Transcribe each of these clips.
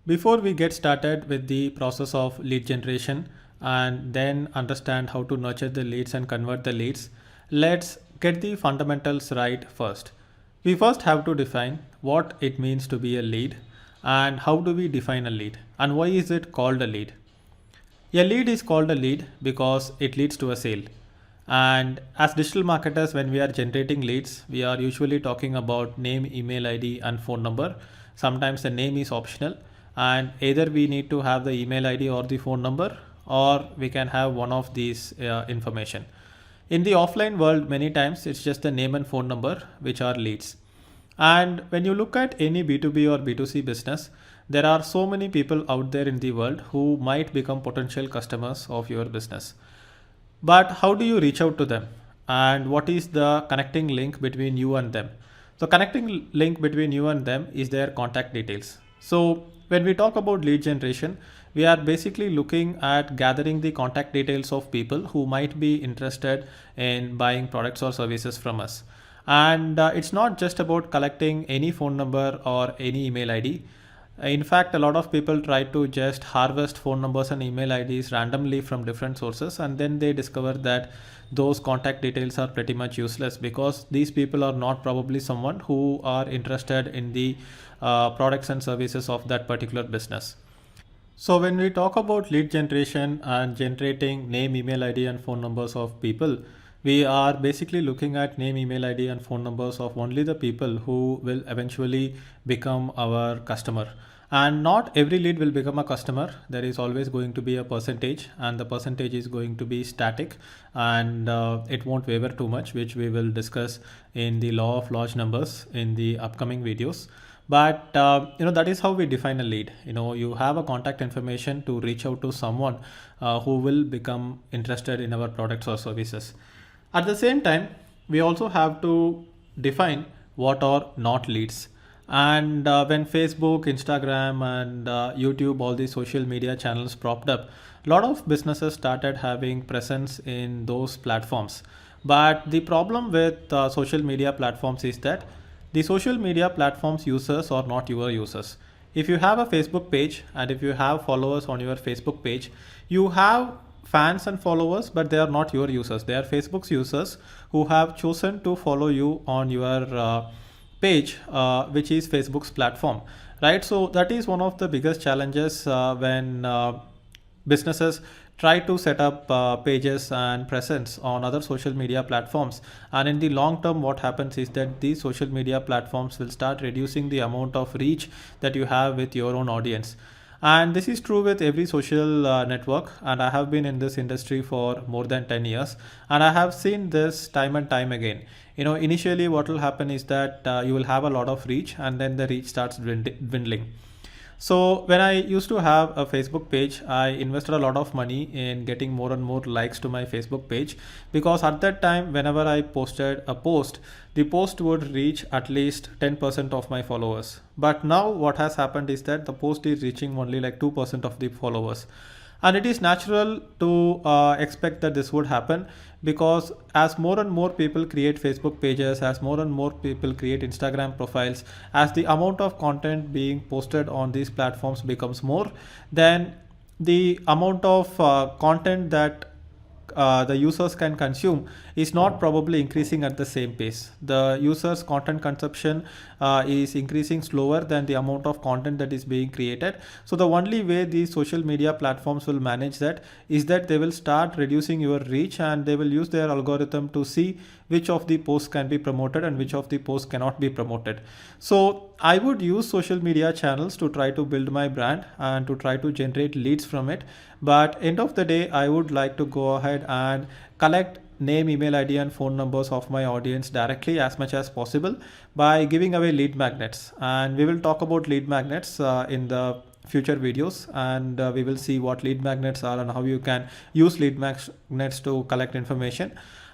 Before we get started with the process of lead generation and then understand how to nurture the leads and convert the leads, let's get the fundamentals right first. We first have to define what it means to be a lead and how do we define a lead and why is it called a lead. A lead is called a lead because it leads to a sale. And as digital marketers, when we are generating leads, we are usually talking about name, email ID, and phone number. Sometimes the name is optional, and either we need to have the email ID or the phone number, or we can have one of these information. In the offline world, many times it's just the name and phone number, which are leads. And when you look at any B2B or B2C business, there are so many people out there in the world who might become potential customers of your business. But how do you reach out to them? And what is the connecting link between you and them? So connecting link between you and them is their contact details. So when we talk about lead generation, we are basically looking at gathering the contact details of people who might be interested in buying products or services from us. And it's not just about collecting any phone number or any email ID. In fact, a lot of people try to just harvest phone numbers and email IDs randomly from different sources, and then they discover that those contact details are pretty much useless because these people are not probably someone who are interested in the products and services of that particular business. So when we talk about lead generation and generating name, email ID and phone numbers of people, we are basically looking at name, email ID and phone numbers of only the people who will eventually become our customer. And not every lead will become a customer. There is always going to be a percentage, and the percentage is going to be static, and it won't waver too much, which we will discuss in the law of large numbers in the upcoming videos. But that is how we define a lead. You have a contact information to reach out to someone who will become interested in our products or services. At the same time, we also have to define what are not leads. And when Facebook, Instagram, and YouTube, all these social media channels propped up, a lot of businesses started having presence in those platforms. But the problem with social media platforms is that the social media platforms users are not your users. If you have a Facebook page and if you have followers on your Facebook page, you have fans and followers, but they are not your users. They are Facebook's users who have chosen to follow you on your page, which is Facebook's platform, right? So that is one of the biggest challenges when businesses try to set up pages and presence on other social media platforms. And in the long term, what happens is that these social media platforms will start reducing the amount of reach that you have with your own audience. And this is true with every social network. And I have been in this industry for more than 10 years. And I have seen this time and time again. Initially what will happen is that you will have a lot of reach and then the reach starts dwindling. So when I used to have a Facebook page, I invested a lot of money in getting more and more likes to my Facebook page, because at that time, whenever I posted a post, the post would reach at least 10% of my followers. But now what has happened is that the post is reaching only like 2% of the followers. And it is natural to expect that this would happen, because as more and more people create Facebook pages, as more and more people create Instagram profiles, as the amount of content being posted on these platforms becomes more, then the amount of content that the users can consume is not probably increasing at the same pace. The users content consumption is increasing slower than the amount of content that is being created. So the only way these social media platforms will manage that is that they will start reducing your reach, and they will use their algorithm to see which of the posts can be promoted and which of the posts cannot be promoted. So I would use social media channels to try to build my brand and to try to generate leads from it. But end of the day, I would like to go ahead and collect name, email ID and phone numbers of my audience directly as much as possible by giving away lead magnets. And we will talk about lead magnets in the future videos, and we will see what lead magnets are and how you can use lead magnets to collect information.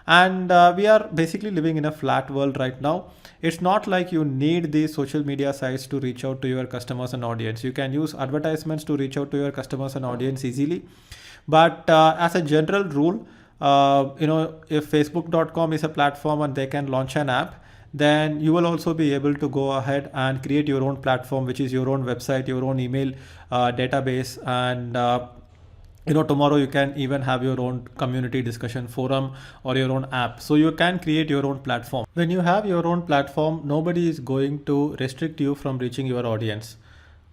And we are basically living in a flat world right now. It's not like you need these social media sites to reach out to your customers and audience. You can use advertisements to reach out to your customers and audience easily. But as a general rule, if Facebook.com is a platform and they can launch an app, then you will also be able to go ahead and create your own platform, which is your own website, your own email database, and tomorrow you can even have your own community discussion forum or your own app. So you can create your own platform. When you have your own platform, nobody is going to restrict you from reaching your audience.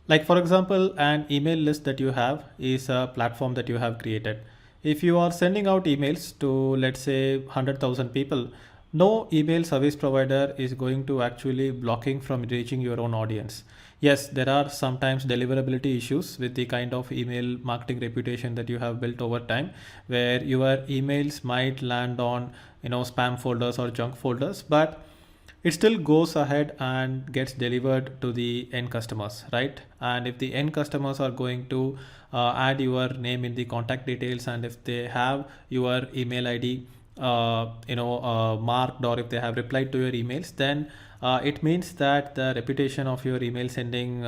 Like for example, an email list that you have is a platform that you have created. If you are sending out emails to, let's say, 100,000 people, no email service provider is going to actually blocking from reaching your own audience. Yes, there are sometimes deliverability issues with the kind of email marketing reputation that you have built over time, where your emails might land on spam folders or junk folders, but it still goes ahead and gets delivered to the end customers, right? And if the end customers are going to add your name in the contact details, and if they have your email ID marked, or if they have replied to your emails, then it means that the reputation of your email sending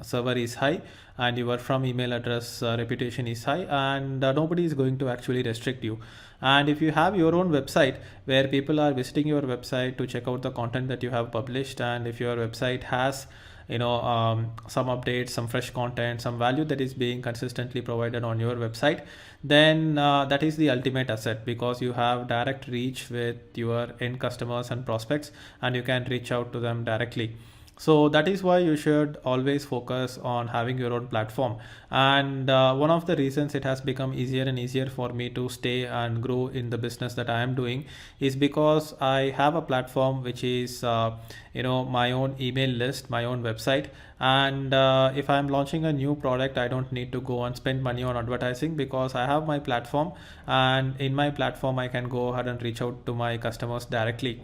server is high, and your from email address reputation is high, and nobody is going to actually restrict you. And if you have your own website where people are visiting your website to check out the content that you have published, and if your website has some updates, some fresh content, some value that is being consistently provided on your website, then that is the ultimate asset, because you have direct reach with your end customers and prospects, and you can reach out to them directly. So that is why you should always focus on having your own platform. And one of the reasons it has become easier and easier for me to stay and grow in the business that I am doing is because I have a platform which is my own email list, my own website. And if I'm launching a new product, I don't need to go and spend money on advertising, because I have my platform, and in my platform I can go ahead and reach out to my customers directly.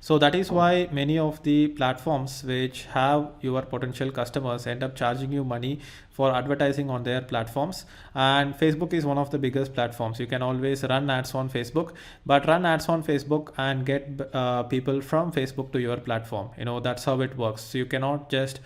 So that is why many of the platforms which have your potential customers end up charging you money for advertising on their platforms. And Facebook is one of the biggest platforms. You can always run ads on Facebook, but run ads on Facebook and get people from Facebook to your platform. That's how it works. So you cannot just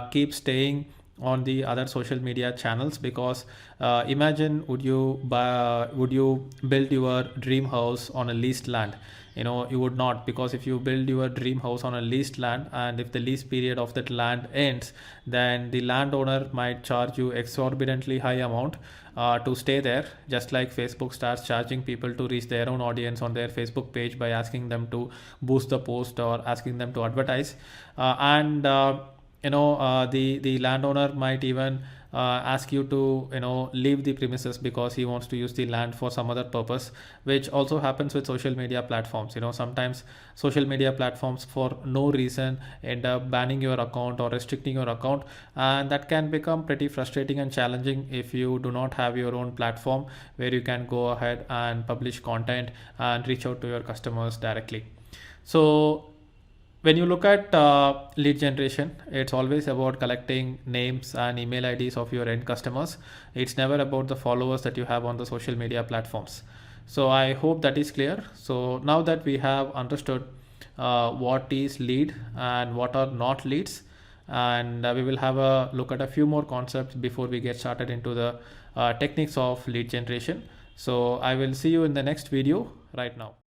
keep staying on the other social media channels, because imagine, would you build your dream house on a leased land? You would not, because if you build your dream house on a leased land, and if the lease period of that land ends, then the landowner might charge you exorbitantly high amount to stay there, just like Facebook starts charging people to reach their own audience on their Facebook page by asking them to boost the post or asking them to advertise. And the landowner might even ask you to leave the premises because he wants to use the land for some other purpose, which also happens with social media platforms. Sometimes social media platforms for no reason end up banning your account or restricting your account, and that can become pretty frustrating and challenging if you do not have your own platform where you can go ahead and publish content and reach out to your customers directly. So when you look at lead generation, it's always about collecting names and email IDs of your end customers. It's never about the followers that you have on the social media platforms. So I hope that is clear. So now that we have understood what is lead and what are not leads, and we will have a look at a few more concepts before we get started into the techniques of lead generation. So I will see you in the next video right now.